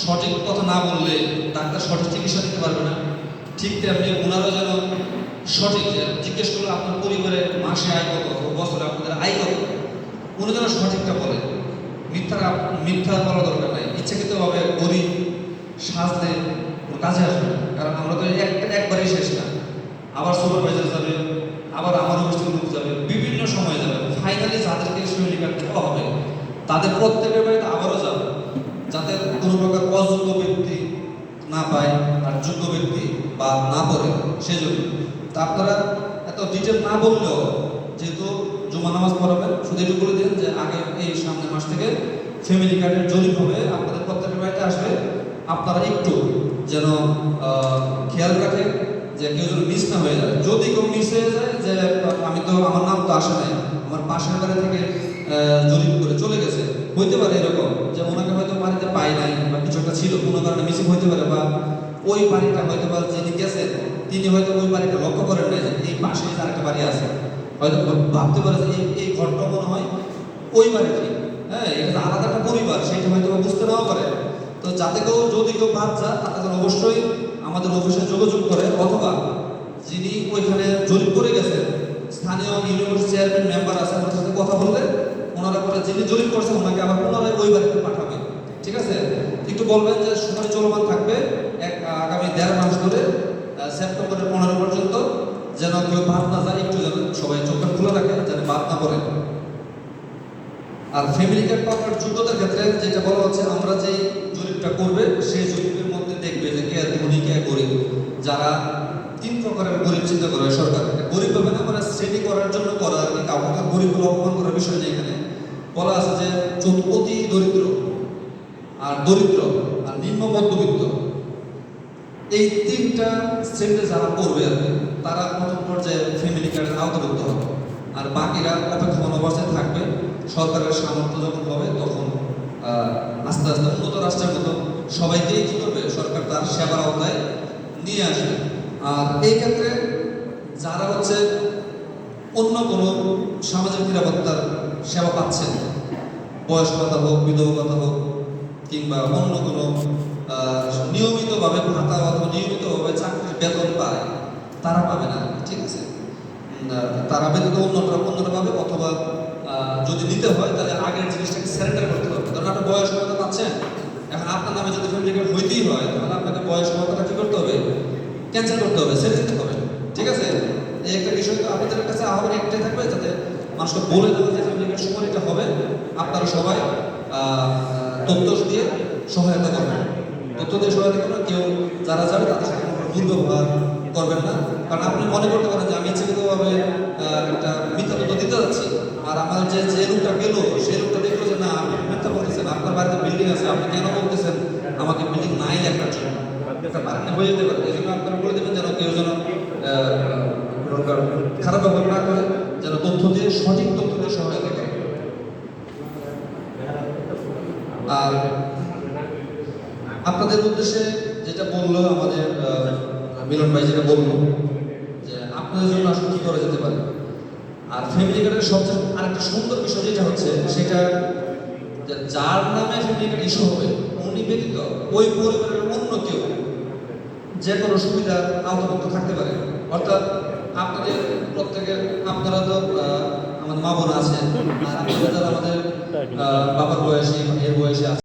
সঠিক কথা না বললে ডাক্তার সঠিক চিকিৎসা দিতে পারবে না। ঠিক তেমনি ওনারও যেন সঠিক জিজ্ঞেস করলে আপনার পরিবারের মাসে আয় কত, বছরে আপনাদের আয় কত, উনি যেন সঠিকটা বলে। মিথ্যা বলা দরকার নাই। ইচ্ছাকৃতভাবে গরিব সাজলে কাজে আসবে না, কারণ আমরা তো একবারই শেষ না। আবার সুপারভাইজার যাবে, আবার আমার অফিসের লোক যাবে, বিভিন্ন সময় যাবে। ফাইনালি যাদেরকে ফ্যামিলি কার্ড দেওয়া হবে তাদের প্রত্যেকের বাড়িতে আবারও যাবে, যাতে কোনো প্রকার অযোগ্য ব্যক্তি না পায় আর যোগ্য ব্যক্তি বা না পড়ে। সেজন্য তা আপনারা এত ডিটেল না বললেও, যেহেতু জুমা নামাজ পড়াবেন, শুধু একটু বলে দিন যে আগে এই সামনের মাস থেকে ফ্যামিলি কার্ডের জরিপ হবে, আপনাদের প্রত্যেকের বাড়িতে আসবে। আপনারা একটু যেন খেয়াল রাখেন যে কেউ যেন মিস না হয়ে যায়। যদি কেউ মিস হয়ে যায় যে আমি তো আমার নাম তো আসে নাই, আমার পাশের বাড়ি থেকে জরিপ করে চলে গেছে, হইতে পারে এরকম যে ওনাকে হয়তো বাড়িতে পাই নাই বা কিছু একটা ছিল, কোনো কারণে মিসিং হইতে পারে, বা ওই বাড়িটা হয়তো বা যিনি গেছেন তিনি হয়তো ওই বাড়িটা লক্ষ্য করেন নাই যে এই পাশে আরেকটা বাড়ি আছে, হয়তো ভাবতে পারে যে এই ঘরটা মনে হয় ওই বাড়িটি। হ্যাঁ, এটা আলাদা একটা পরিবার, সেটা হয়তো বুঝতে নাও পারে। তো যাতে কেউ যদি কেউ বাদ যায় তাদের অবশ্যই আমাদের অফিসে যোগাযোগ করে, অথবা যিনি ওইখানে জরিপ করে গেছেন স্থানীয় ইউনিভার্সিটি চেয়ারম্যান মেম্বার আছে, ওনার সাথে কথা বললে ওনারা পরে যিনি জরিপ করছেন ওনাকে আবার পুনরায় ওই বাড়িতে পাঠাবে। ঠিক আছে, একটু বলবেন যে সময় চলমান থাকবে আগামী 1.5 মাস ধরে, সেপ্টেম্বরের 15 পর্যন্ত, যেন কেউ বাদ না যায়। একটু যেন সবাই চোখটা খুলে রাখে, যেন বাদ না পড়ে। আর ফ্যামিলি কার্ড পাওয়ার যোগ্যতার ক্ষেত্রে যেটা বলা হচ্ছে, আমরা যে জরিপটা করবে সেই জরিপের মধ্যে দেখবে যে কে ধনী কে গরিব। যারা 3 প্রকারের গরিব চিন্তা করে সরকার, গরিব হবে না মানে শ্রেণী করার জন্য করা আর কি, কাউকে গরিব বলে অপমান করার বিষয় নেই। এখানে বলা আছে যে অতি দরিদ্র আর দরিদ্র আর নিম্ন মধ্যবিত্ত, এই 3টা শ্রেণীতে যারা পড়বে আর কি, তারা প্রথম পর্যায়ে ফ্যামিলি কার্ডের আওতাভুক্ত হবে। আর বাকিরা অপেক্ষমান অবস্থায় থাকবে। সরকারের সামর্থ্য যখন হবে তখন আস্তে আস্তে উন্নত রাষ্ট্রের মতো সবাইকেই কী করবে, সরকার তার সেবার আওতায় নিয়ে আসবে। আর এই ক্ষেত্রে যারা হচ্ছে অন্য কোনো সামাজিক নিরাপত্তার সেবা পাচ্ছেন, বয়স্ক ভাতা হোক, বিধবা ভাতা হোক, কিংবা অন্য কোনো নিয়মিতভাবে ভাতা অথবা নিয়মিতভাবে চাকরির বেতন পায়, তারা পাবে না। ঠিক আছে, তারা ব্যতীত অন্যরা পাবে, অথবা যদি নিতে হয় তাহলে আগের জিনিসটাকে স্যারেন্ডার করতে হবে। ধরুন আপনি বয়স্ক ভাতা পাচ্ছেন, এখন আপনার নামে যদি ফ্যামিলি কার্ড হইতেই হয় তাহলে আপনাকে বয়স্ক ভাতাটা কী করতে হবে, ক্যান্সেল করতে হবে, ছেড়ে দিতে হবে। ঠিক আছে, এই একটা বিষয় তো আপনাদের কাছে আহ্বান একটাই থাকবে, যাতে মানুষকে বলে দেওয়া যে ফ্যামিলি কার্ড সময় এটা হবে, আপনারা সবাই তথ্য দিয়ে সহায়তা করবেন। তথ্য দিয়ে সহায়তা করবেন, কেউ যারা যাবে তাদের সাথে কোনো দুর্ব্যবহার করবেন না। কারণ আপনি মনে করতে পারেন যে আমি ইচ্ছাকৃতভাবে একটা মিথ্যা তথ্য দিতে যাচ্ছি, আর আমার যে লোকটা গেল সেই লোকটা দেখলো যে না আপনি মিথ্যা বলতেছেন, আপনার বাড়িতে বিল্ডিং আছে, আপনি কেন বলতেছেন আমাকে বিল্ডিং নাই লেখার জন্য, একটা বাড়িতে হয়ে যেতে পারে। এই জন্য আপনারা বলে দেবেন যেন কেউ যেন খারাপ ব্যবহার না করে, যেন তথ্য দিয়ে সঠিক তথ্য দিয়ে সহায়তা করে। আর আপনাদের উদ্দেশ্যে যেটা বললো আমাদের মিলন ভাই, যেটা বললো যে আপনাদের জন্য আসলে কী করা যেতে পারে। আর ফ্যামিলি কার্ডের সবচেয়ে আরেকটা সুন্দর বিষয় যেটা হচ্ছে, সেটা যার নামে ফ্যামিলি কার্ড ইস্যু হবে উনি ব্যতীত ওই পরিবারের অন্য কেউ যে কোনো সুবিধার আওতাভুক্ত থাকতে পারে। অর্থাৎ আপনাদের প্রত্যেকের, আপনারা তো আমাদের মা বোন আছেন, আর আপনারা যারা আমাদের বাবার বয়সী, এর বয়সে আছে,